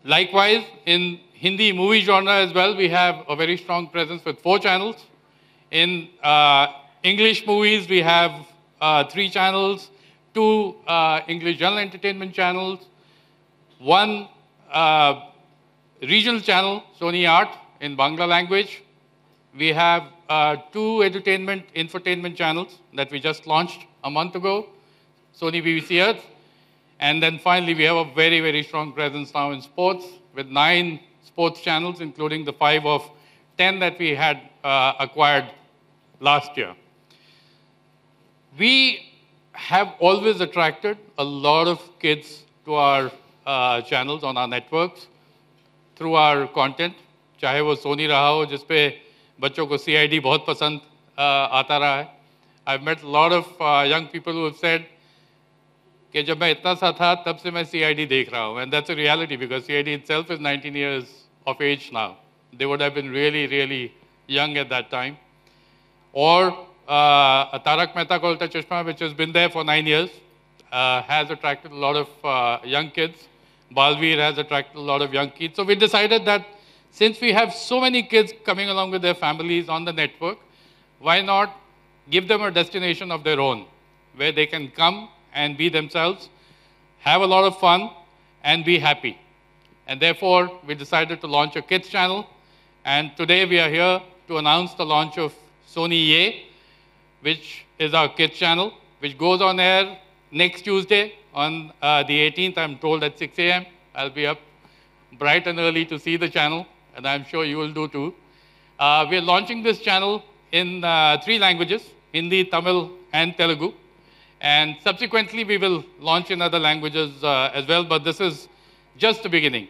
Likewise, in Hindi movie genre as well, we have a very strong presence with 4 channels. In English movies, we have 3 channels, 2 English general entertainment channels, 1 regional channel, Sony Art, in Bangla language. We have 2 infotainment channels that we just launched a month ago, Sony BBC Earth. And then finally, we have a very, very strong presence now in sports with 9 sports channels, including the 5 of 10 that we had acquired last year. We have always attracted a lot of kids to our channels on our networks through our content, चाहे वो सोनी रहा हो जिस पे बच्चों को CID बहुत पसंद आता रहा है. I've met a lot of young people who have said कि जब मैं इतना सा था तब से मैं CID देख रहा हूँ, and that's a reality because CID itself is 19 years of age now. They would have been really, really young at that time. Or Tarak Mehta Ka Ulta Chashma, which has been there for 9 years, has attracted a lot of young kids. Balveer has attracted a lot of young kids. So we decided that since we have so many kids coming along with their families on the network, why not give them a destination of their own where they can come and be themselves, have a lot of fun, and be happy. And therefore, we decided to launch a kids channel. And today we are here to announce the launch of Sony Ye, which is our kids channel, which goes on air next Tuesday on the 18th, I'm told at 6 a.m. I'll be up bright and early to see the channel, and I'm sure you will do too. We're launching this channel in 3 languages, Hindi, Tamil, and Telugu. And subsequently, we will launch in other languages as well, but this is just the beginning.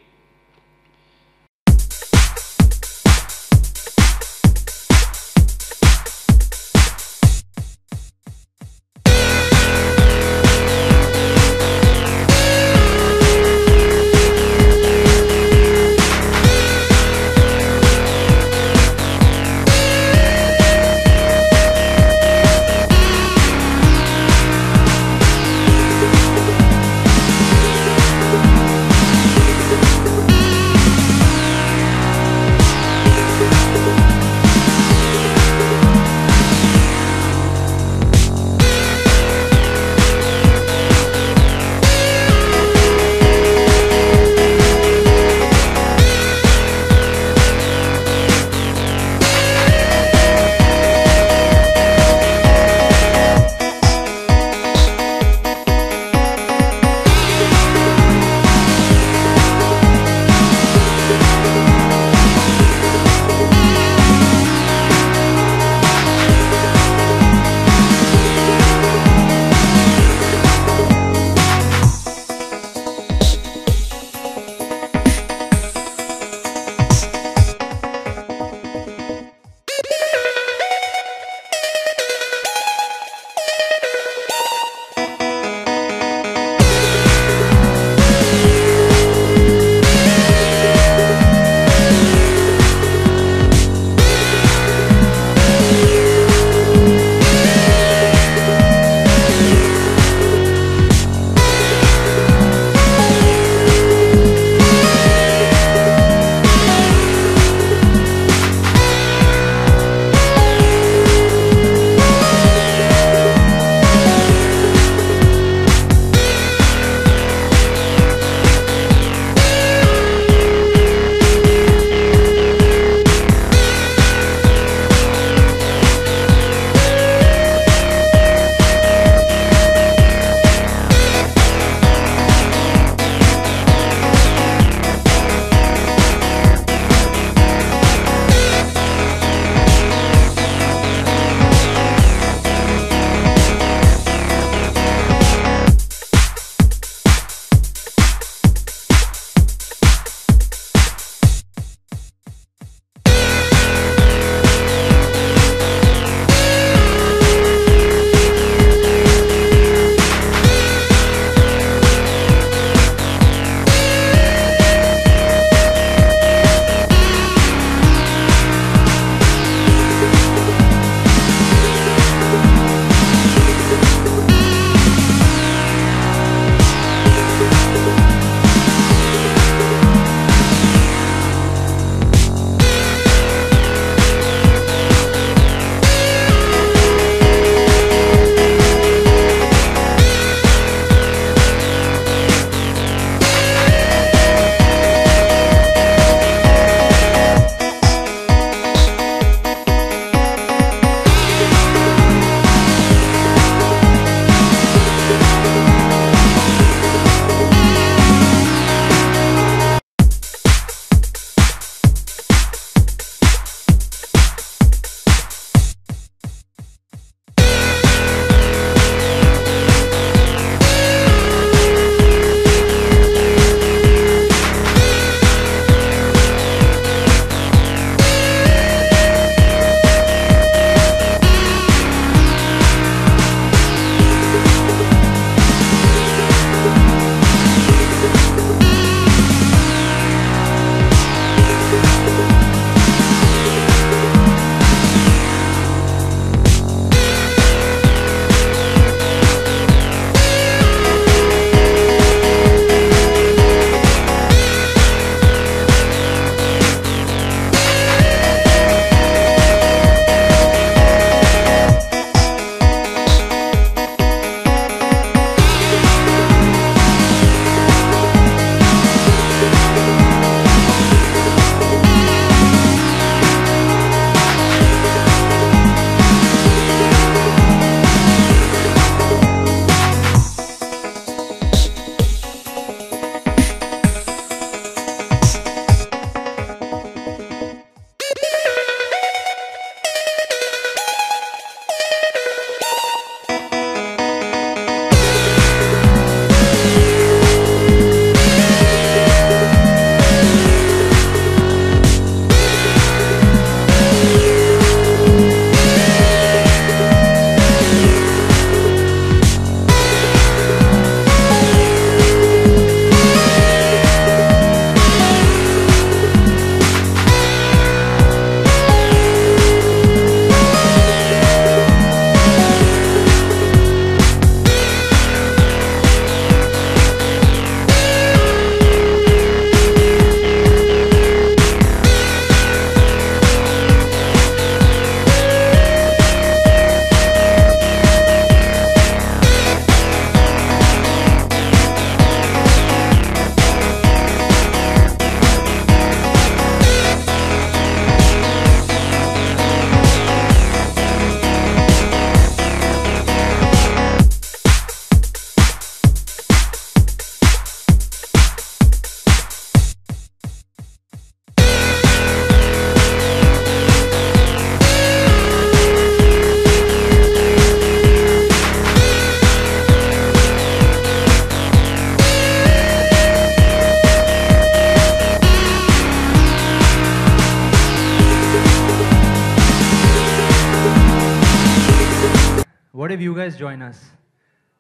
What if you guys join us?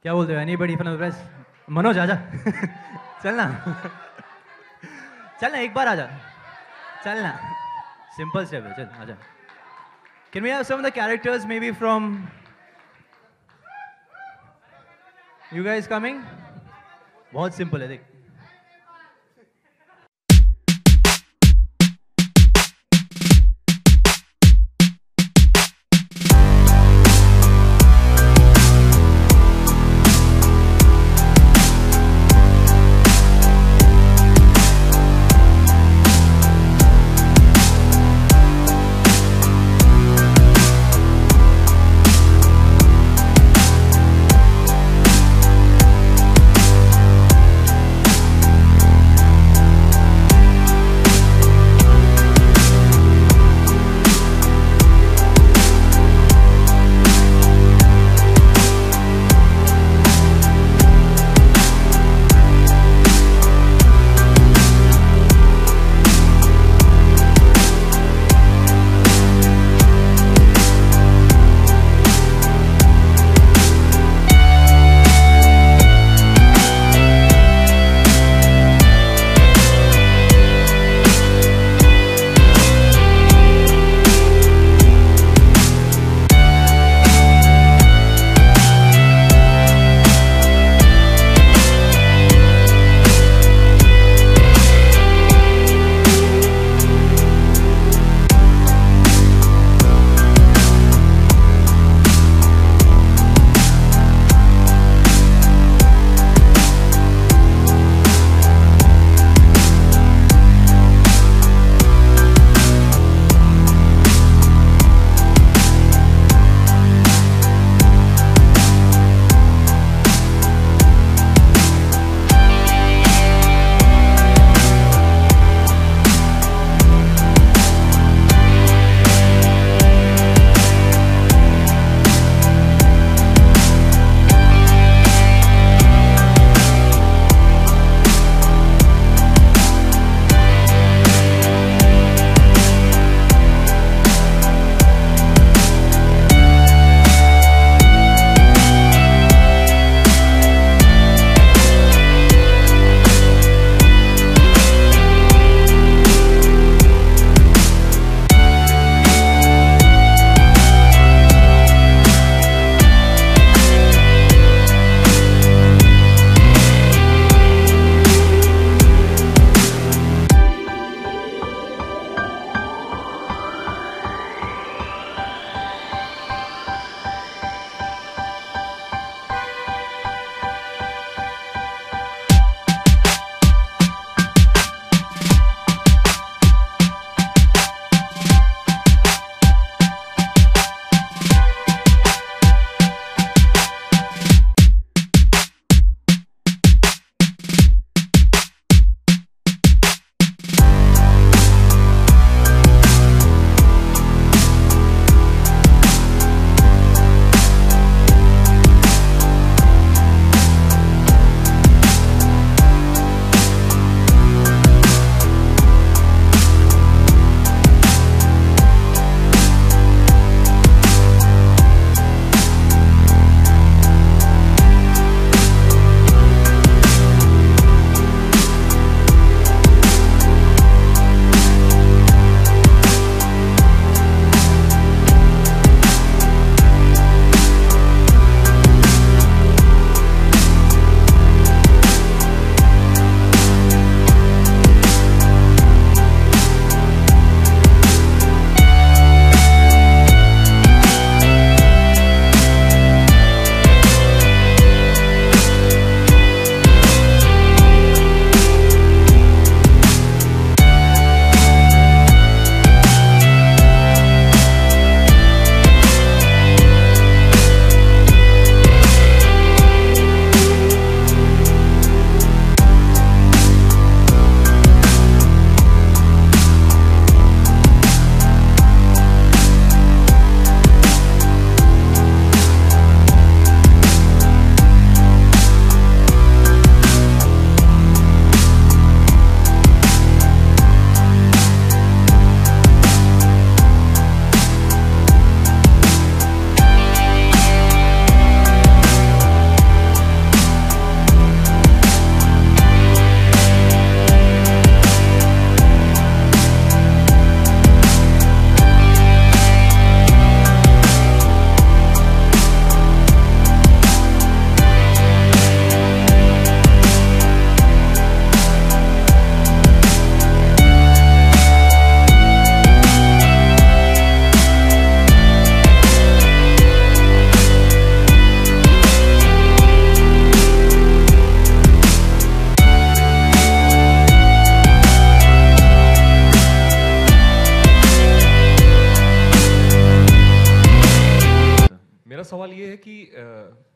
क्या बोलते हो? Anybody from the press? Manoj आजा. चलना. चलना एक बार आजा. चलना. Simple step है. चल आजा. Can we have some of the characters maybe from? You guys coming? बहुत simple है देख.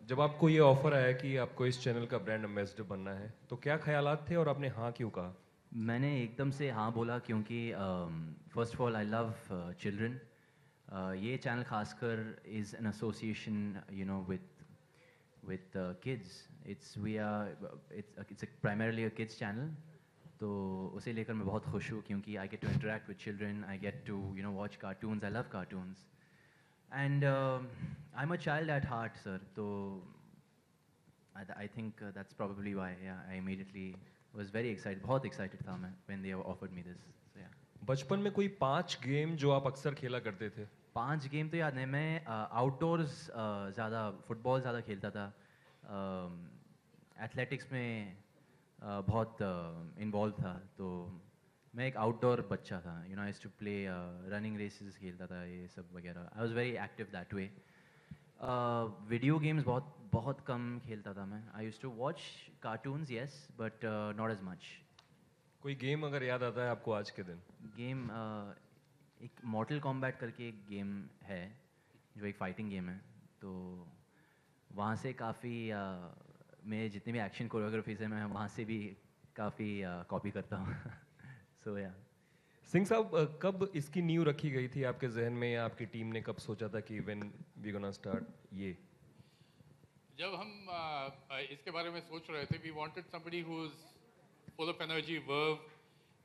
जब आपको ये ऑफर आया कि आपको इस चैनल का ब्रांड एम्बेसडर बनना है तो क्या ख्यालात थे और आपने हाँ क्यों कहा? मैंने एकदम से हाँ बोला क्योंकि first of all I love children. ये चैनल खासकर is an association you know with kids. It's primarily a kids channel. तो उसे लेकर मैं बहुत खुश हूँ क्योंकि I get to interact with children. I get to watch cartoons. I love cartoons. And I'm a child at heart, sir. So I think that's probably why. Yeah, I immediately was very excited. बहुत excited था मैं when they offered me this. So yeah. बचपन में कोई 5 game जो आप अक्सर खेला करते थे? 5 गेम तो याद नहीं. मैं आउटडोर्स ज़्यादा फुटबॉल ज़्यादा खेलता था. एथलेटिक्स में बहुत इन्वॉल्व था. तो मैं एक आउटडोर बच्चा था. I used to play running races खेलता था, ये सब वगैरह. I was very active that way. Video games बहुत बहुत कम खेलता था मैं. I used to watch cartoons yes, but not as much. कोई गेम अगर याद आता है आपको आज के दिन? गेम एक मॉर्टल कॉम्बैट करके एक गेम है जो एक फाइटिंग गेम है. तो वहाँ से काफ़ी मेरे जितने भी एक्शन कोरियोग्राफीज हैं मैं वहाँ से भी काफ़ी कॉपी करता हूँ. सो या. सिंह साहब, कब इसकी नींव रखी गई थी आपके जहन में या आपकी टीम ने कब सोचा था कि व्हेन वी गोना स्टार्ट ये? जब हम इसके बारे में सोच रहे थे, we wanted somebody who is full of energy, verve,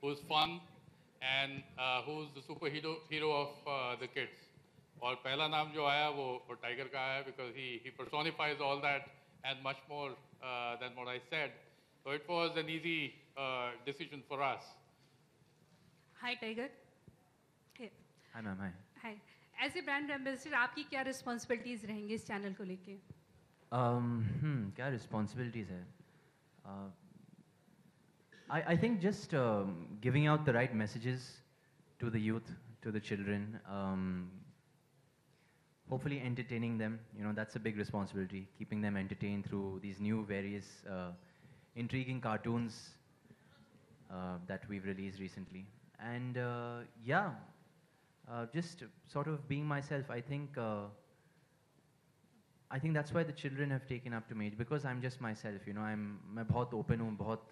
who's fun, and who's the hero of the kids. और पहला नाम जो आया वो टाइगर का आया because he personifies all that and much more than what I said. So it was an easy decision for us. Hi Tiger. Here. Hi ma'am. Hi. Hi. As a brand ambassador, आपकी क्या responsibilities रहेंगी इस channel को लेके? क्या responsibilities है? I think just giving out the right messages to the youth, to the children, hopefully entertaining them. That's a big responsibility, keeping them entertained through these new various intriguing cartoons that we've released recently. And just sort of being myself. I think that's why the children have taken up to me, because I'm just myself. मैं बहुत open हूँ, बहुत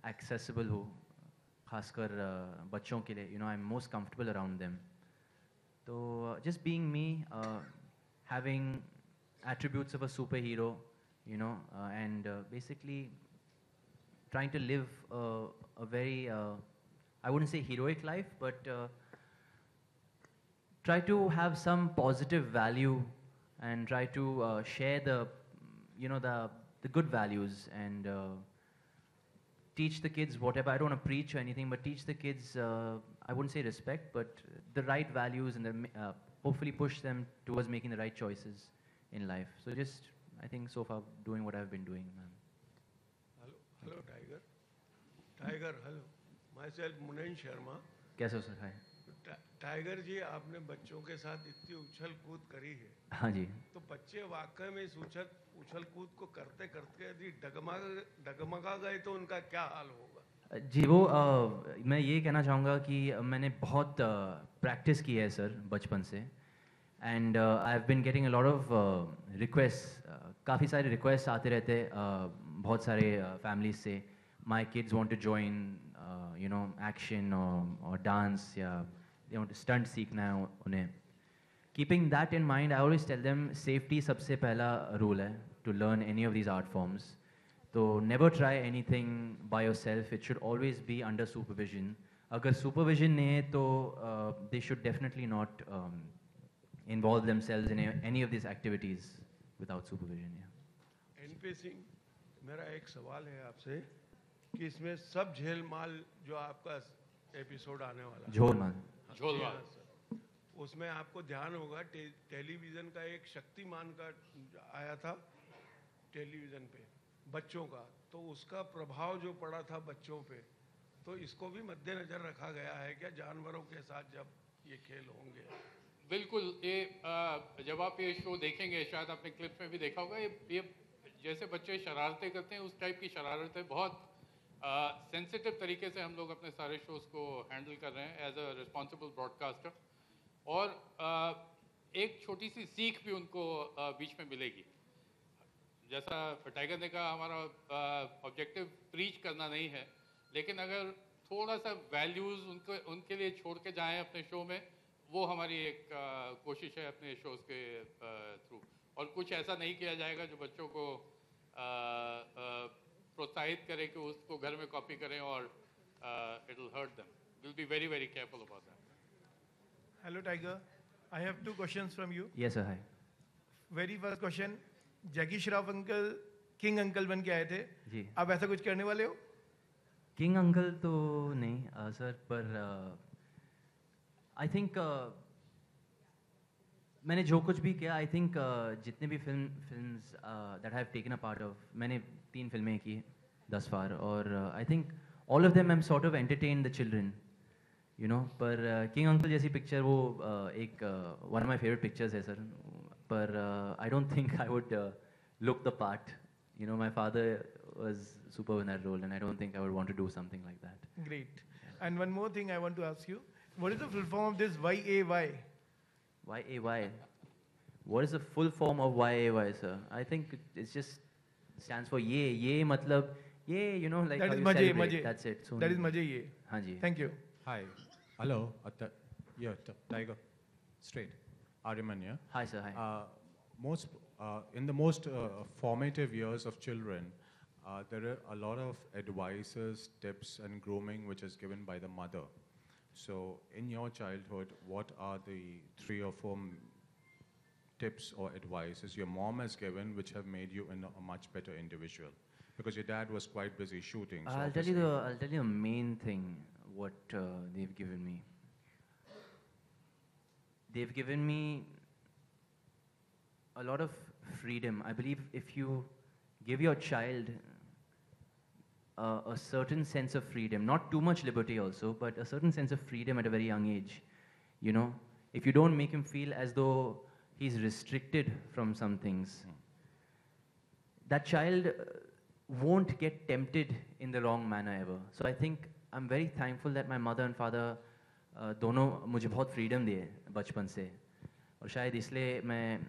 accessible हूँ, खासकर बच्चों के लिए. I'm most comfortable around them. So just being me, having attributes of a superhero, and basically trying to live a very, I wouldn't say heroic life, but try to have some positive value and try to share the good values and teach the kids whatever. I don't want to preach or anything, but teach the kids, I wouldn't say respect, but the right values, and hopefully push them towards making the right choices in life. So just, I think so far doing what I've been doing, man. Hello Tiger. Tiger, hello. Myself Munen Sharma. कैसे हो sir? हाय. Tiger जी, आपने बच्चों के साथ इतनी उछल कूद करी है. हाँ जी. तो बच्चे वाकई में इस उछल कूद को करते करते यदि डगमगा गए तो उनका क्या हाल होगा? जी वो मैं ये कहना चाहूँगा कि मैंने बहुत प्रैक्टिस की है सर बचपन से. And I have been getting a lot of request. काफ़ी सारे रिक्वेस्ट आते रहते बहुत सारे फैमिलीज से. My kids want to join action और डांस, या दे वांट टू स्टंट सीखना है उन्हें. Keeping that in mind, I always tell them safety सबसे पहला रूल है to learn any of these art forms. तो never try anything by yourself. It should always be under supervision. अगर supervision नहीं है तो they should definitely not involve themselves in any of these activities without supervision. NP Singh, मेरा एक सवाल है आपसे कि इसमें सब झेल माल जो आपका एपिसोड आने वाला है, झोलमाल, उसमें आपको ध्यान होगा टेलीविज़न का एक शक्तिमान का आया था टेलीविज़न पे बच्चों का, तो उसका प्रभाव जो पड़ा था बच्चों पे, तो इसको भी मद्देनजर रखा गया है क्या जानवरों के साथ जब ये खेल होंगे? बिल्कुल. ये जब आप ये शो देखेंगे, शायद आपने क्लिप में भी देखा होगा, ये जैसे बच्चे शरारतें करते हैं उस टाइप की शरारतें बहुत सेंसिटिव तरीके से हम लोग अपने सारे शोज़ को हैंडल कर रहे हैं एज अ रिस्पॉन्सिबल ब्रॉडकास्टर. और एक छोटी सी सीख भी उनको बीच में मिलेगी जैसा टाइगर ने कहा, हमारा ऑब्जेक्टिव प्रीच करना नहीं है, लेकिन अगर थोड़ा सा वैल्यूज़ उनके लिए छोड़ के जाएं अपने शो में, वो हमारी एक कोशिश है अपने शोज़ के थ्रू। और कुछ ऐसा नहीं किया जाएगा जो बच्चों को प्रोत्साहित करे कि उसको घर में कॉपी करें और it will hurt them. Will be very very careful about that. Hello, Tiger. I have two questions from you. Yes, sir. Hi. Very first question, Jackie Shroff uncle king uncle बन के आए थे, जी। आप ऐसा कुछ करने वाले हो? किंग अंकल तो नहीं सर, पर आई थिंक मैंने जो कुछ भी किया, आई थिंक जितने भी films that I have taken a part of, मैंने 3 फिल्में की thus far, और आई think all of them I am sort of entertain the children, you know. पर किंग अंकल जैसी पिक्चर वो एक one of my favourite pictures है sir, पर आई don't think I would look the part, you know. My father was superb in that role, and I don't think I would want to do something like that. Great. And one more thing I want to ask you, what is the full form of this YAY? YAY. What is the full form of YAY, sir? I think it's just stands for ye. Ye matlab ye, you know, like That how is you Maje, celebrate. Maje. That's it. So That is Maje Ye. हाँ जी. Thank you. Hi. Hello. Tiger. Straight. Ariman, yeah? Hi, sir. Hi. In the most formative years of children, there are a lot of advices, tips, and grooming which is given by the mother. So, in your childhood, what are the 3 or 4 tips or advices your mom has given which have made you a much better individual? Because your dad was quite busy shooting. So I'll tell you the main thing what they've given me. They've given me a lot of freedom. I believe if you give your child a certain sense of freedom, not too much liberty also, but a certain sense of freedom at a very young age, you know, if you don't make him feel as though he's restricted from some things, that child won't get tempted in the wrong manner ever. So I think I'm very thankful that my mother and father दोनों मुझे बहुत freedom दिए बचपन से, और शायद इसलिए मैं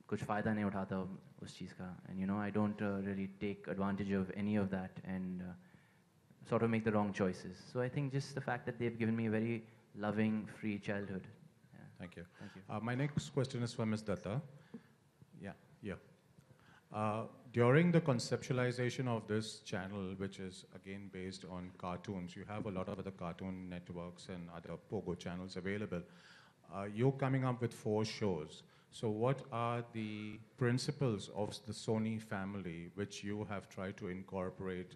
कुछ फ़ायदा नहीं उठाता उस चीज़ का, and you know, I don't really take advantage of any of that and sort of make the wrong choices. So I think just the fact that they've given me a very loving, free childhood. Yeah. Thank you. Thank you. My next question is for Ms. Datta. During the conceptualization of this channel, which is again based on cartoons, you have a lot of other cartoon networks and other Pogo channels available. You're coming up with 4 shows. So what are the principles of the Sony family which you have tried to incorporate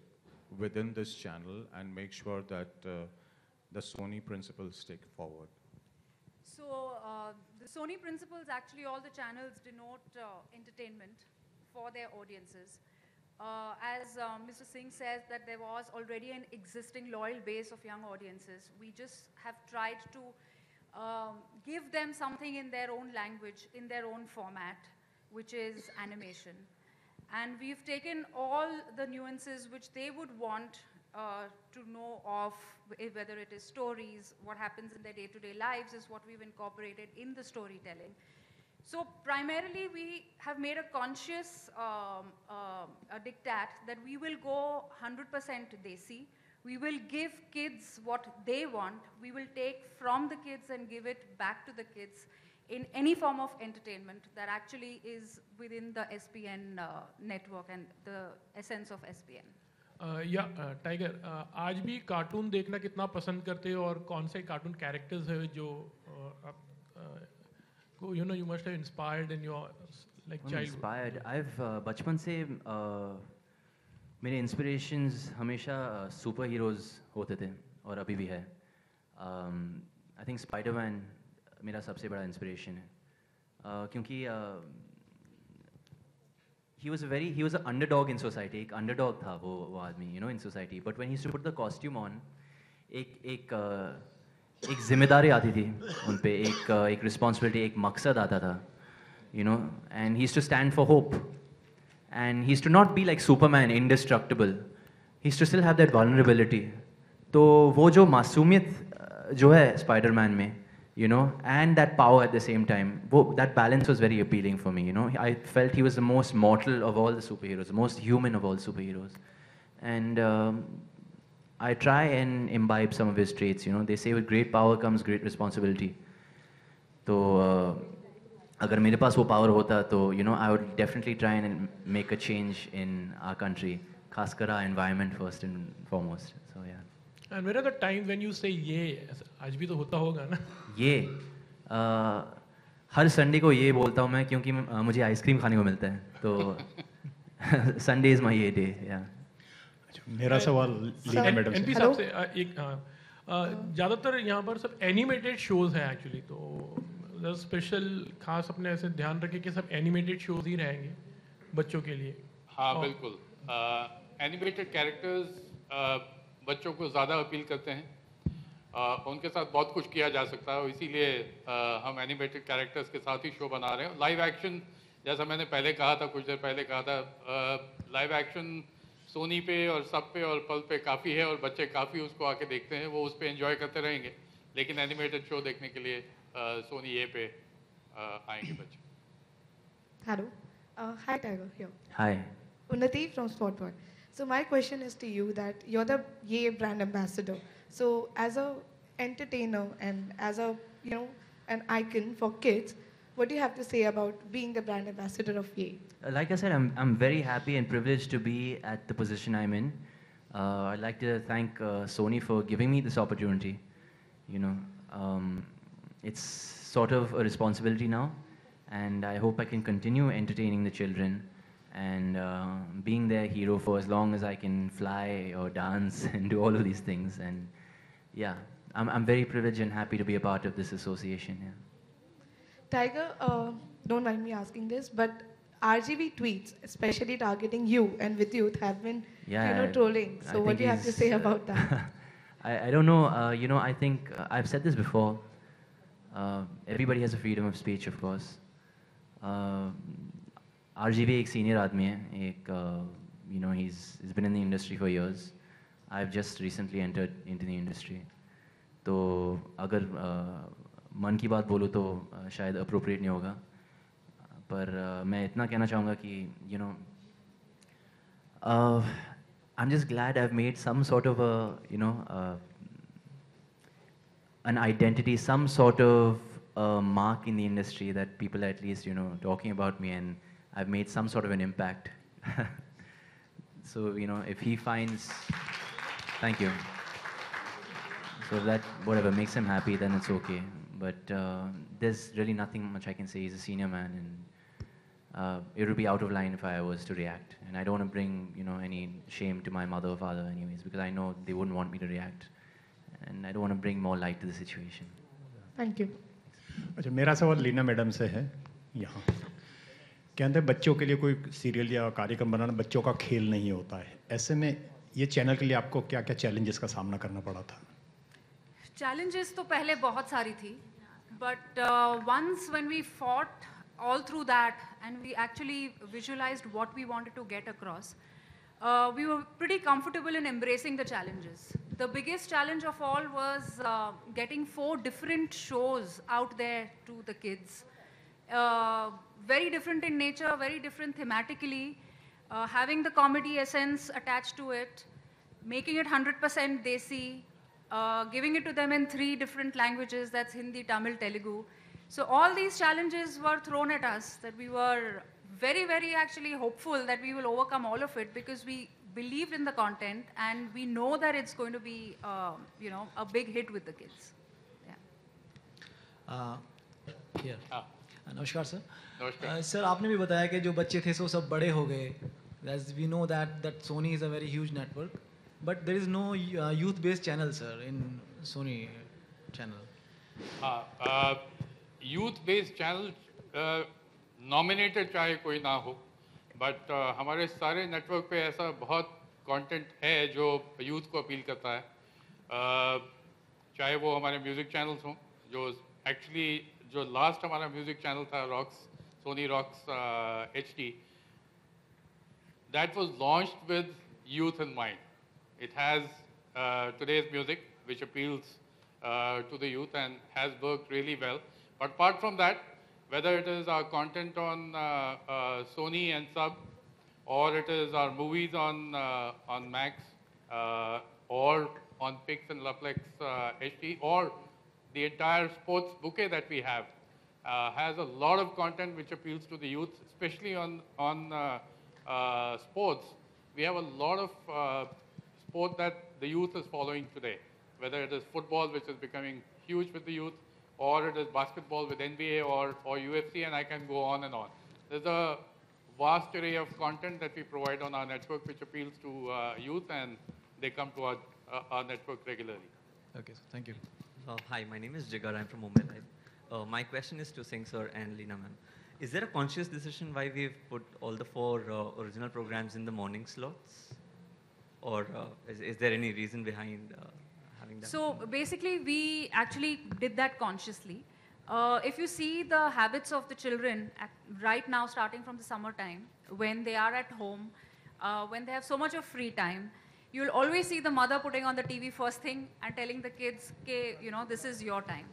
within this channel and make sure that the Sony principles take forward? So the Sony principles, actually all the channels denote entertainment for their audiences. As Mr. Singh says that there was already an existing loyal base of young audiences. We just have tried to give them something in their own language, in their own format, which is animation. And we've taken all the nuances which they would want to know of, whether it is stories, what happens in their day-to-day lives is what we've incorporated in the storytelling. So primarily we have made a conscious a diktat that we will go 100% Desi. We will give kids what they want. We will take from the kids and give it back to the kids in any form of entertainment that actually is within the SPN network and the essence of SPN. Tiger, आज भी cartoon देखना कितना पसंद करते हो और कौन से कार्टून कैरेक्टर्स है जो you know, you must have inspired in your like childhood? Inspired. I've बचपन से मेरे inspirations हमेशा सुपर हीरोज होते थे और अभी भी है. I think Spider-Man मेरा सबसे बड़ा inspiration है, क्योंकि he was an underdog in society. एक underdog था वो आदमी, you know, in society. But when he used to put the costume on, एक जिम्मेदारी आती थी उन पे, एक responsibility, एक मकसद आता था, you know, and he used to stand for hope, and he used to not be like Superman, indestructible. He used to still have that vulnerability. तो वो जो मासूमियत जो है स्पाइडरमैन में, you know, and that power at the same time. That balance was very appealing for me, you know. I felt he was the most mortal of all the superheroes, the most human of all superheroes. And I try and imbibe some of his traits, you know. They say with great power comes great responsibility. So, agar mere paas wo power hota, to, you know, I would definitely try and make a change in our country. Khaskar our environment first and foremost. So, yeah. And where are the times when you say ये आज भी तो होता होगा ना ये हर Sunday को ये बोलता हूँ मैं क्योंकि मुझे आइसक्रीम खाने को मिलता है तो संडे इज माय ये डे या मेरा सवाल लीना मैडम एनपी से साहब से एक ज़्यादातर यहाँ पर सब एनिमेटेड शोज हैं एक्चुअली तो स्पेशल खास अपने ऐसे ध्यान रखें कि सब एनिमेटेड शोज ही रहेंगे बच्चों के लिए हाँ बिल्कुल एनिमेटेड कैरेक्टर्स बच्चों को ज़्यादा अपील करते हैं उनके साथ बहुत कुछ किया जा सकता है इसीलिए हम एनिमेटेड कैरेक्टर्स के साथ ही शो बना रहे हैं लाइव एक्शन जैसा मैंने पहले कहा था कुछ देर पहले कहा था लाइव एक्शन सोनी पे और सब पे और पल पे काफ़ी है और बच्चे काफ़ी उसको आके देखते हैं वो उस पर एंजॉय करते रहेंगे लेकिन एनिमेटेड शो देखने के लिए सोनी ए पे आएंगे बच्चे Hello. Hi, Tiger. Here. Hi. Unnati from Spotboy. So my question is to you that you're the Ye brand ambassador. So as a entertainer and as a an icon for kids, what do you have to say about being the brand ambassador of Ye? Like I said, I'm very happy and privileged to be at the position I'm in. I'd like to thank Sony for giving me this opportunity. You know, it's sort of a responsibility now, and I hope I can continue entertaining the children and being their hero for as long as I can fly or dance and do all of these things. And yeah, I'm very privileged and happy to be a part of this association. Yeah. Tiger, don't mind me asking this, but RGB tweets, especially targeting you and with youth, have been trolling. So what do you have to say about that? I don't know. I think I've said this before. Everybody has a freedom of speech, of course. RGB एक senior आदमी है एक he's been in the industry for years. I've just recently entered into the industry. तो अगर मन की बात बोलूँ तो शायद appropriate नहीं होगा पर मैं इतना कहना चाहूँगा कि I'm just glad I've made some sort of an identity, some sort of mark in the industry that people are at least talking about me and I've made some sort of an impact. So, if he finds, thank you. So if that, whatever, makes him happy, then it's okay. But there's really nothing much I can say. He's a senior man and it would be out of line if I was to react. And I don't want to bring, any shame to my mother or father anyways, because I know they wouldn't want me to react. And I don't want to bring more light to the situation. Thank you. अच्छा मेरा सवाल Leena madam से है यहाँ कहते हैं बच्चों के लिए कोई सीरियल या कार्यक्रम बनाना बच्चों का खेल नहीं होता है ऐसे में ये चैनल के लिए आपको क्या क्या चैलेंजेस का सामना करना पड़ा था चैलेंजेस तो पहले बहुत सारी थी but once when we fought all through that and we actually visualized what we wanted to get across we were pretty comfortable in embracing the challenges. The biggest challenge of all was getting 4 different shows out there to the kids. Very different in nature, very different thematically, having the comedy essence attached to it, making it 100% Desi, giving it to them in 3 different languages, that's Hindi, Tamil, Telugu. So all these challenges were thrown at us that we were very, very actually hopeful that we will overcome all of it because we believed in the content and we know that it's going to be, a big hit with the kids. Yeah. Here. नमस्कार sir. नमस्कार. Sir आपने भी बताया कि जो बच्चे थे सो सब बड़े हो गए. As we know that Sony is a very huge network, but there is no youth-based channel, sir, in Sony channel. Youth-based channel nominated चाहे कोई ना हो बट हमारे सारे नेटवर्क पे ऐसा बहुत कंटेंट है जो यूथ को अपील करता है चाहे वो हमारे म्यूज़िक चैनल्स हों जो एक्चुअली जो लास्ट हमारा म्यूज़िक चैनल था Rox Sony Rox HD that was launched with youth in mind. It has today's music which appeals to the youth and has worked really well. But apart from that, whether it is our content on Sony and Sub, or it is our movies on Max, or on Pix and Lovelex HD, or the entire sports bouquet that we have, has a lot of content which appeals to the youth, especially on sports. We have a lot of sport that the youth is following today, whether it is football, which is becoming huge with the youth, or it is basketball with NBA or UFC, and I can go on and on. There's a vast array of content that we provide on our network which appeals to youth, and they come to our network regularly. Okay, so thank you. Hi, my name is Jigar. I'm from Mumbai Live. My question is to Singh sir and Leena ma'am. Is there a conscious decision why we've put all the 4 original programs in the morning slots? Or is there any reason behind having that? So basically, we actually did that consciously. If you see the habits of the children right now, starting from the summertime, when they are at home, when they have so much of free time, you'll always see the mother putting on the TV first thing and telling the kids, okay, you know, this is your time.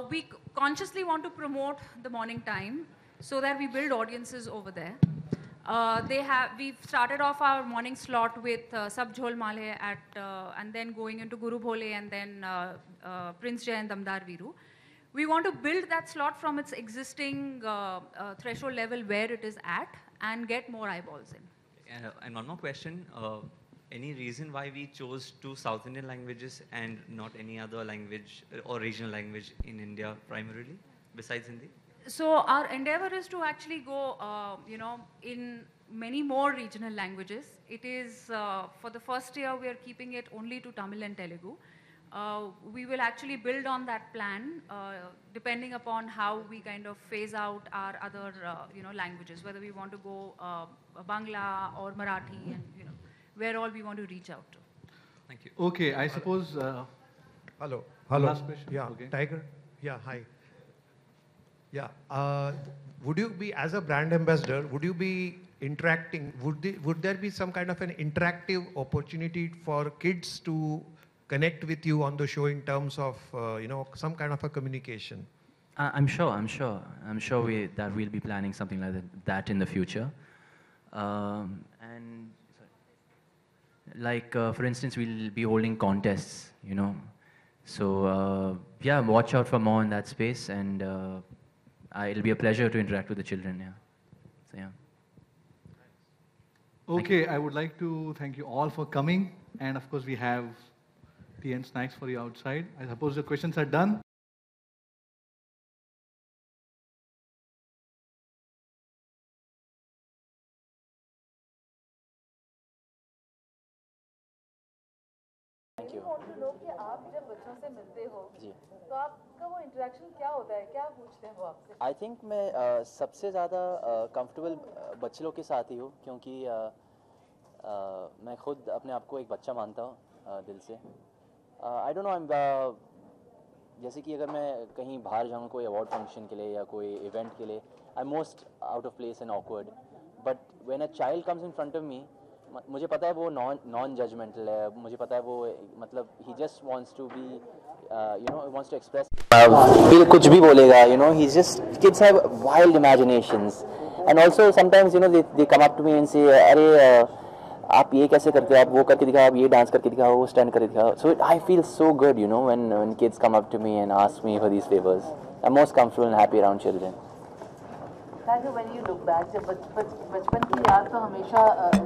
We consciously want to promote the morning time so that we build audiences over there. We've started off our morning slot with Sab Jhol Male and then going into Guru Bhole and then Prince Jai and Damdar Viru. We want to build that slot from its existing threshold level where it is at and get more eyeballs in. And one more question. Any reason why we chose 2 South Indian languages and not any other language or regional language in India primarily, besides Hindi? So our endeavor is to actually go, you know, in many more regional languages. It is, for the first year, we are keeping it only to Tamil and Telugu. We will actually build on that plan depending upon how we kind of phase out our other, you know, languages, whether we want to go Bangla or Marathi, and, you know, where all we want to reach out to. Thank you. Okay, I suppose... Hello. Last question. Yeah, okay. Tiger. Yeah, hi. Yeah, would you be, as a brand ambassador, would you be interacting, would there be some kind of an interactive opportunity for kids to connect with you on the show in terms of, you know, some kind of a communication? I'm sure that we'll be planning something like that in the future. And like, for instance, we'll be holding contests, you know. So yeah, watch out for more in that space, and it'll be a pleasure to interact with the children. Yeah. So yeah. Okay, I would like to thank you all for coming, and of course we have tea and snacks for you outside. I suppose the questions are done. Thank you. I want to know कि आप जब बच्चों से मिलते हो तो आपका वो इंटरेक्शन क्या होता है, क्या पूछते हैं वो आपसे? I think मैं सबसे ज़्यादा कंफर्टेबल बच्चे लोग के साथ ही हूँ, क्योंकि मैं खुद अपने आप को एक बच्चा मानता हूँ दिल से. I don't know, जैसे कि अगर मैं कहीं बाहर जाऊँ कोई अवार्ड फंक्शन के लिए या कोई इवेंट के लिए, I'm most out of place and awkward. But when a child comes in front of me, मुझे पता है वो नॉन जजमेंटल है, मुझे पता है वो मतलब he just wants to be, you know, wants to express. फिर कुछ भी बोलेगा, you know, he's just, kids have wild imaginations, and also sometimes, you know, they come up to me and say, अरे आप ये कैसे करते हो, आप वो करके दिखाओ, आप ये डांस करके दिखाओ, वो स्टैंड करके दिखाओ. So I feel so good, you know, when kids come up to me and ask me for these favors. I'm most comfortable and happy around children. Tiger, when you look back, जब बचपन की याद तो हमेशा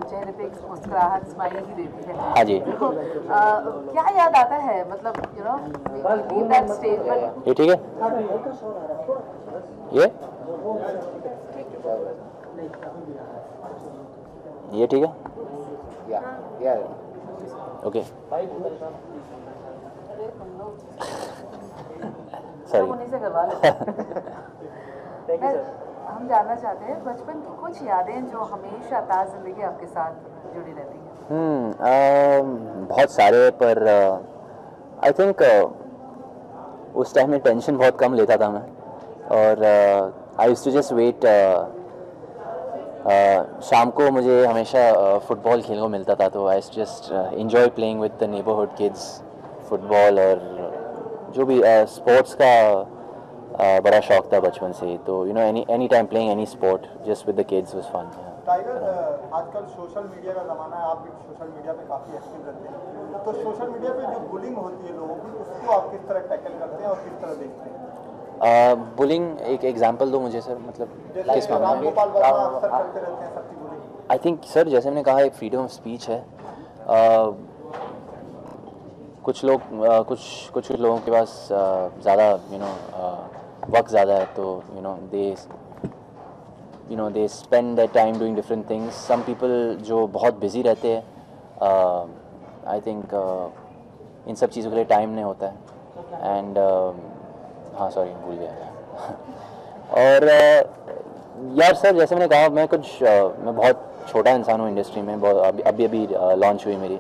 चेहरे पे एक मुस्कुराहट, स्माइल ही देती है. हाँ जी. तो क्या याद आता है, मतलब, you know, we leave that stage, but ये ठीक है? ये ठीक है? Okay. Sorry. उन्हीं से करवा लेते. हम जानना चाहते हैं बचपन की कुछ यादें जो हमेशा ताज़ ज़िंदगी आपके साथ जुड़ी रहती हैं. बहुत सारे, पर आई थिंक उस टाइम में टेंशन बहुत कम लेता था मैं, और I used to just wait. शाम को मुझे हमेशा फुटबॉल खेलने को मिलता था, तो I just enjoy playing with the neighbourhood kids football, और जो भी स्पोर्ट्स का बड़ा शौक था बचपन से ही, तो you know any time playing any sport just with the kids was fun. Tiger, आजकल सोशल मीडिया का ज़माना है, आप भी सोशल मीडिया पे काफ़ी एक्टिव रहते हैं, तो सोशल मीडिया पे जो बुलिंग होती है लोगों की, उसको आप किस तरह टैकल करते हैं और किस तरह देखते हैं? बुलिंग एक एग्जांपल दो मुझे सर, मतलब किस मामले में? रामगोपाल वर्मा अक्सर करते रहते हैं सबकी बुलिंग। आई थिंक सर जैसे मैंने कहा एक फ्रीडम ऑफ स्पीच है, कुछ लोगों के पास ज़्यादा वक्त ज़्यादा है, तो they spend their time doing different things. Some people जो बहुत बिजी रहते हैं, आई थिंक इन सब चीज़ों के लिए टाइम नहीं होता है। एंड हाँ सॉरी भूल गया। और यार सर जैसे मैंने कहा मैं बहुत छोटा इंसान हूँ इंडस्ट्री में, अभी लॉन्च हुई मेरी,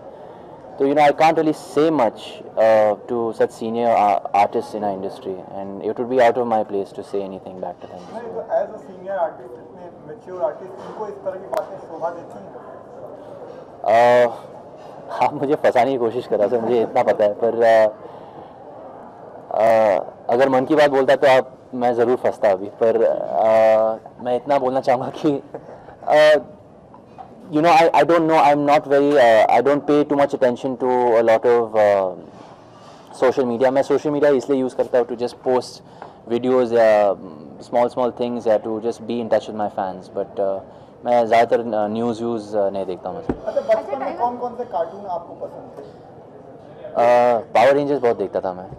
तो I can't really say much to such senior artists in our industry, and it would be out of my place to say anything back to them. नहीं, तो as a senior artist, इतने mature artist, इनको इस तरह की बातें शोभा देती हैं? आप मुझे फंसाने की कोशिश कर रहा था, मुझे इतना पता है, पर अगर मन की बात बोलता तो मैं ज़रूर फंसता अभी, पर मैं इतना बोलना चाहूँगा कि I don't know, I'm not very, I don't pay too much attention to a lot of social media. मैं social media इसलिए use करता हूँ to just post videos या small things या to just be in touch with my fans. But मैं ज़्यादातर news नहीं देखता हूँ। अच्छा, बचपन में कौन से कार्टून आपको पसंद थे? पावर रेंजर्स बहुत देखता था मैं।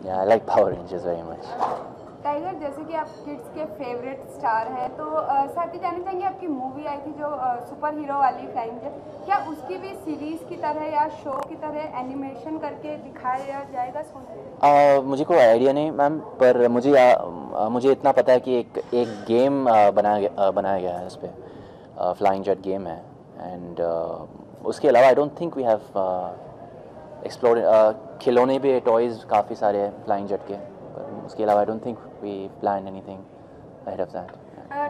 I like Power Rangers very much. Tiger, जैसे कि आप किड्स के फेवरेट स्टार हैं, तो साथ ही जानना चाहेंगे आपकी मूवी आई थी जो सुपर हीरो वाली फ्लाइंग जेट, क्या उसकी भी सीरीज़ की तरह या शो की तरह एनिमेशन करके दिखाया जाएगा? मुझे कोई आइडिया नहीं मैम, पर मुझे इतना पता है कि एक गेम बनाया गया है इस पर, फ्लाइंग जेट गेम है, एंड उसके अलावा I don't think we have explore. खिलौने भी टॉयज़ काफ़ी सारे हैं फ्लाइंग जेट के, उसके अलावा I don't think we plan anything ahead of that.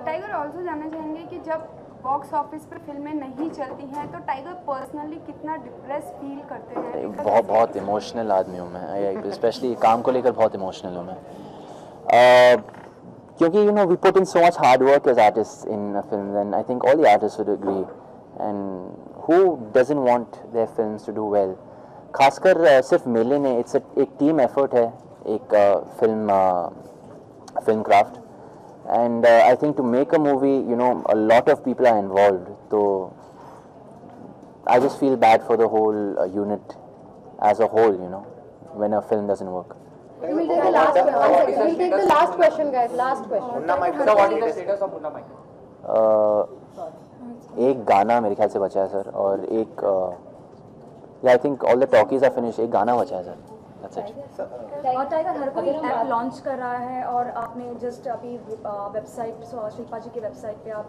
Tiger, also जानना चाहेंगे कि जब बॉक्स ऑफिस पर फिल्में नहीं चलती हैं तो टाइगर पर्सनली कितना डिप्रेस फील करते हैं? बहुत इमोशनल आदमी हूँ मैं, स्पेशली काम को लेकर बहुत इमोशनल हूँ मैं, क्योंकि we put in so much hard work as artist in film, and I think all the artist would agree, and who doesn't want their films to do well, खासकर सिर्फ मेले ने, इट्स एक टीम एफर्ट है एक film craft, and I think to make a movie a lot of people are involved, so I just feel bad for the whole unit as a whole, when a film doesn't work. We will take the last question. We'll take the last question, guys. Last question. Munna Michael. So what is the status of Munna Michael? एक गाना मेरे ख्याल से बचा है sir, और एक I think all the talkies are finish, एक गाना बचा है सर, दैट्स इट। और टाइगर हर कोई ऐप लॉन्च कर रहा है, और आपने जस्ट अभी वेबसाइट शिल्पा जी की वेबसाइट पे आप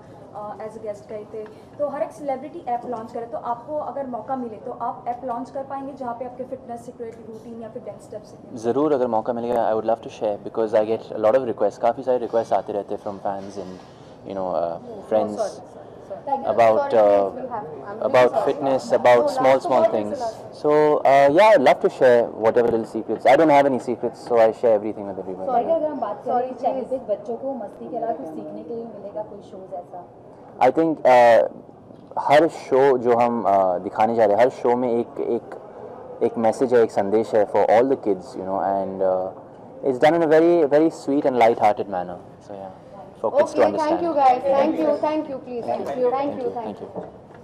एज ए गेस्ट गए थे, तो हर एक सेलिब्रिटी ऐप लॉन्च करे, तो आपको अगर मौका मिले तो आप ऐप लॉन्च कर पाएंगे जहाँ पे आपके फिटनेस सिक्योरिटी रूटीन या फिर डांस स्टेप्स? ज़रूर, अगर मौका मिलेगा I would love to share, because I get lot of request, काफ़ी सारे रिक्वेस्ट आते रहते हैं from fans and friends about fitness, about small things. So yeah, I'd love to share whatever little secrets. I don't have any secrets, so I share everything with everybody. Sorry, अगर हम बात करें channel पे बच्चों को मस्ती के अलावा कुछ सीखने के लिए मिलेगा, कोई शोज ऐसा? I think हर शो जो हम दिखाने जा रहे हैं, हर शो में एक मैसेज है, एक संदेश है for all the kids, and it's done in a very sweet and light-hearted manner. So yeah. For kids to understand. Thank you guys. Thank you. Please.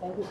Thank you.